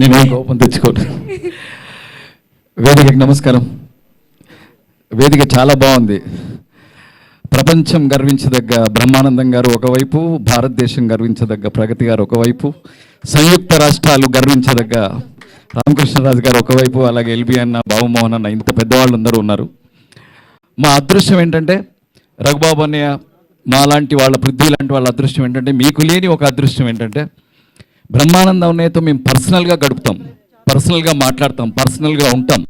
నేను కోపం తెచ్చుకోను. వేదికకి నమస్కారం. వేదిక చాలా బాగుంది. ప్రపంచం గర్వించదగ్గ బ్రహ్మానందం గారు ఒకవైపు, భారతదేశం గర్వించదగ్గ ప్రగతి గారు ఒకవైపు, సంయుక్త రాష్ట్రాలు గర్వించదగ్గ రామకృష్ణరాజు గారు ఒకవైపు, అలాగే ఎల్బి అన్న, బాబుమోహన్ అన్న, ఇంత పెద్దవాళ్ళు అందరూ ఉన్నారు. మా అదృష్టం ఏంటంటే రఘుబాబు అన్నయ్య, మా లాంటి వాళ్ళ, పృథ్వీ లాంటి వాళ్ళ అదృష్టం ఏంటంటే, మీకు లేని ఒక అదృష్టం ఏంటంటే బ్రహ్మానందం అన్నయ్యతో మేము పర్సనల్గా గడుపుతాం, పర్సనల్గా మాట్లాడతాం, పర్సనల్గా ఉంటాం.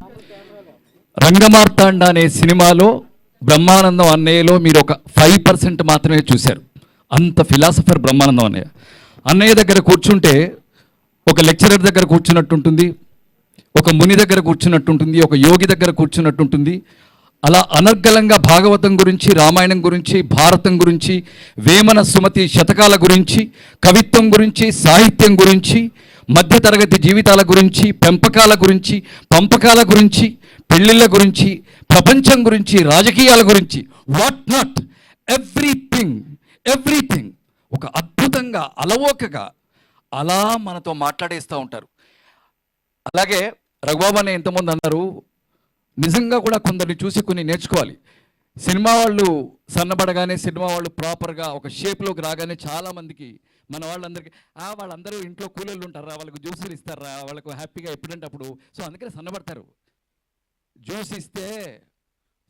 రంగమార్తాండ అనే సినిమాలో బ్రహ్మానందం అన్నయ్యలో మీరు ఒక 5% మాత్రమే చూశారు. అంత ఫిలాసఫర్ బ్రహ్మానందం అన్నయ్య. అన్నయ్య దగ్గర కూర్చుంటే ఒక లెక్చరర్ దగ్గర కూర్చున్నట్టుంటుంది, ఒక ముని దగ్గర కూర్చున్నట్టుంటుంది, ఒక యోగి దగ్గర కూర్చున్నట్టుంటుంది. అలా అనర్గళంగా భాగవతం గురించి, రామాయణం గురించి, భారతం గురించి, వేమన సుమతి శతకాల గురించి, కవిత్వం గురించి, సాహిత్యం గురించి, మధ్యతరగతి జీవితాల గురించి, పెంపకాల గురించి, పంపకాల గురించి, పెళ్ళిళ్ళ గురించి, ప్రపంచం గురించి, రాజకీయాల గురించి, వాట్ నాట్, ఎవ్రీథింగ్ ఒక అద్భుతంగా అలవోకగా అలా మనతో మాట్లాడేస్తూ ఉంటారు. అలాగే రఘుబాబు అనే ఎంతమంది అన్నారు, నిజంగా కూడా కొందరిని చూసి కొన్ని నేర్చుకోవాలి. సినిమా వాళ్ళు సన్నబడగానే, సినిమా వాళ్ళు ప్రాపర్గా ఒక షేప్లోకి రాగానే చాలామందికి, మన వాళ్ళందరికీ వాళ్ళందరూ ఇంట్లో కూలీలు ఉంటారా, వాళ్ళకు జ్యూసులు ఇస్తారా, వాళ్ళకు హ్యాపీగా ఎప్పుడంటే అప్పుడు, సో అందుకని సన్నబడతారు. జ్యూస్ ఇస్తే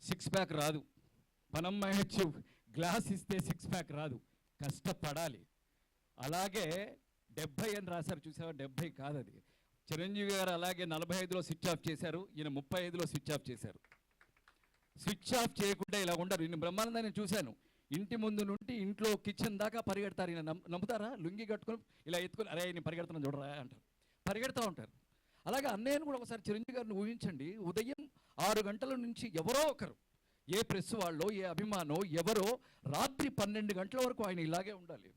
6 ప్యాక్ రాదు, పనమ్మాయి గ్లాస్ ఇస్తే 6 ప్యాక్ రాదు, కష్టపడాలి. అలాగే 70 అని రాశారు, చూసావా? 70 కాదు అది. చిరంజీవి గారు అలాగే 45లో స్విచ్ ఆఫ్ చేశారు, ఈయన 35లో స్విచ్ ఆఫ్ చేశారు. స్విచ్ ఆఫ్ చేయకుండా ఇలా ఉండరు. ఈయన బ్రహ్మానందాన్ని చూశాను, ఇంటి ముందు నుండి ఇంట్లో కిచెన్ దాకా పరిగెడతారు. ఈయన నమ్ముతారా? లుంగి కట్టుకొని ఇలా ఎత్తుకొని, అరే నేను పరిగెడుతున్నా చూడరా అంటారు, పరిగెడతా ఉంటారు. అలాగే అన్నయ్యను కూడా ఒకసారి చిరంజీవి గారిని ఊహించండి, ఉదయం 6 గంటల నుంచి ఎవరో ఒకరు, ఏ ప్రెస్ వాళ్ళో, ఏ అభిమానో ఎవరో, రాత్రి 12 గంటల వరకు ఆయన ఇలాగే ఉండాలి.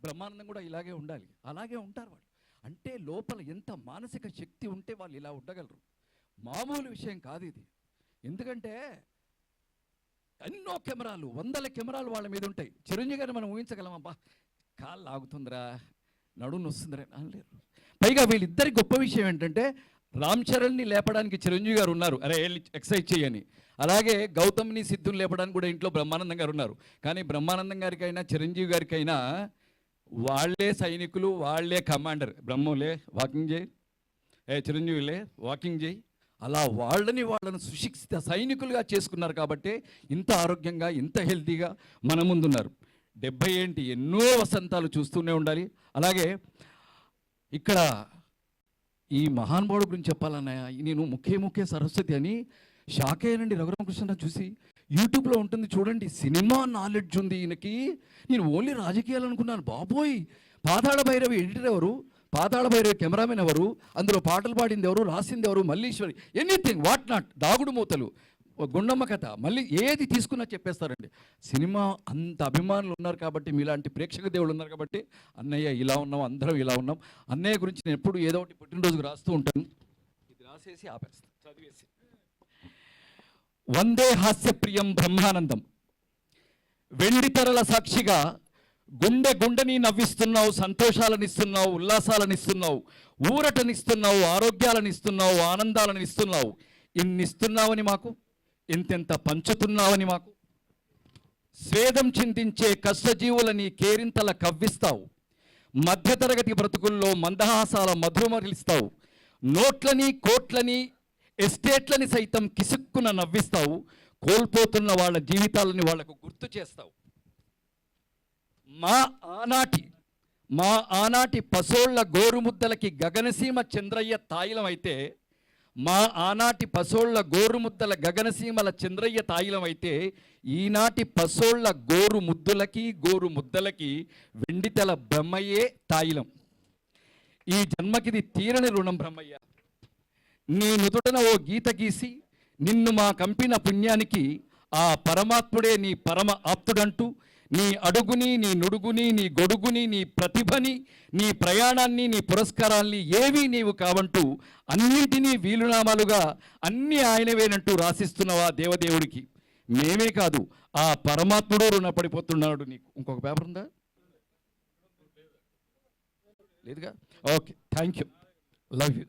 బ్రహ్మానందం కూడా ఇలాగే ఉండాలి. అలాగే ఉంటారు వాళ్ళు. అంటే లోపల ఎంత మానసిక శక్తి ఉంటే వాళ్ళు ఇలా ఉండగలరు. మామూలు విషయం కాదు ఇది. ఎందుకంటే ఎన్నో కెమెరాలు, 100 కెమెరాలు వాళ్ళ మీద ఉంటాయి. చిరంజీవి గారిని మనం ఊహించగలమబ్బా, కాళ్ళు ఆగుతుందిరా, నడుము వస్తుందిరా అనలేరు. పైగా వీళ్ళిద్దరి గొప్ప విషయం ఏంటంటే, రామ్ చరణ్ని లేపడానికి చిరంజీవి గారు ఉన్నారు, అరే ఎక్సర్సైజ్ చేయని. అలాగే గౌతమ్ని, సిద్ధుని లేపడానికి కూడా ఇంట్లో బ్రహ్మానందం గారు ఉన్నారు. కానీ బ్రహ్మానందం గారికైనా చిరంజీవి గారికైనా వాళ్ళే సైనికులు, వాళ్ళే కమాండర్. బ్రహ్మలే వాకింగ్ చేయి, చిరంజీవిలే వాకింగ్ చేయి, అలా వాళ్ళను సుశిక్షిత సైనికులుగా చేసుకున్నారు. కాబట్టి ఇంత ఆరోగ్యంగా, ఇంత హెల్తీగా మన ముందున్నారు. 70 ఏంటి, ఎన్నో వసంతాలు చూస్తూనే ఉండాలి. అలాగే ఇక్కడ ఈ మహానుభావుడు గురించి చెప్పాలన్నయ్య, నేను ముఖ్య సరస్వతి అని షాక్ అయ్యానండి. రఘురామకృష్ణ చూసి యూట్యూబ్లో ఉంటుంది చూడండి, సినిమా నాలెడ్జ్ ఉంది ఈయనకి. నేను ఓన్లీ రాజకీయాలు అనుకున్నాను. బాబోయ్, పాతాళ భైరవి ఎడిటర్ ఎవరు, పాతాళ భైరవి కెమెరామెన్ ఎవరు, అందులో పాటలు పాడింది ఎవరు, రాసింది ఎవరు, మల్లీశ్వరి, ఎనీథింగ్ వాట్ నాట్, దాగుడు మూతలు, గుండమ్మ కథ, మళ్ళీ ఏది తీసుకున్నా చెప్పేస్తారండి. సినిమా అంత అభిమానులు ఉన్నారు కాబట్టి, మీలాంటి ప్రేక్షక దేవుళ్ళు ఉన్నారు కాబట్టి, అన్నయ్య ఇలా ఉన్నాం, అందరం ఇలా ఉన్నాం. అన్నయ్య గురించి నేను ఎప్పుడు ఏదో ఒకటి పుట్టినరోజుకు రాస్తూ ఉంటాను. ఇది రాసేసి ఆపేస్తాను, చదివేసి. వందే హాస్యప్రియం బ్రహ్మానందం, వెండితెరల సాక్షిగా గుండెని నవ్విస్తున్నావు, సంతోషాలనిస్తున్నావు, ఉల్లాసాలనిస్తున్నావు, ఊరటనిస్తున్నావు, ఆరోగ్యాలనిస్తున్నావు, ఆనందాలనిస్తున్నావు. ఇన్నిస్తున్నావని మాకు, ఇంతెంత పంచుతున్నావని మాకు. స్వేదం చిందించే కష్టజీవులని కేరింతల కవ్విస్తావు, మధ్యతరగతి బ్రతుకుల్లో మందహాసాల మధుమరిస్తావు, నోట్లని, కోట్లని, ఎస్టేట్లని సైతం కిసుక్కున నవ్విస్తావు, కోల్పోతున్న వాళ్ళ జీవితాలని వాళ్లకు గుర్తు చేస్తావు. మా ఆనాటి పసోళ్ల గోరుముద్దలకి గగనసీమ చంద్రయ్య తాయిలం అయితే, మా ఆనాటి పసోళ్ల గోరుముద్దల గగనసీమల చంద్రయ్య తాయిలం అయితే, ఈనాటి పసోళ్ల గోరుముద్దలకి వెండితెల బ్రహ్మయ్యే తాయిలం. ఈ జన్మకిది తీరని రుణం బ్రహ్మయ్య. నీ నుదుటన ఓ గీత గీసి నిన్ను మా కంపిన పుణ్యానికి ఆ పరమాత్ముడే నీ పరమ ఆప్తుడంటూ, నీ అడుగుని, నీ నుడుగుని, నీ గొడుగుని, నీ ప్రతిభని, నీ ప్రయాణాన్ని, నీ పురస్కారాల్ని ఏవీ నీవు కావంటూ, అన్నింటినీ వీలునామాలుగా అన్నీ ఆయనవేనంటూ రాసిస్తున్నవా దేవదేవుడికి. మేమే కాదు, ఆ పరమాత్ముడు రుణపడిపోతున్నాడు నీకు. ఇంకొక పేపర్ ఉందా? లేదుగా. Okay, thank you, love you.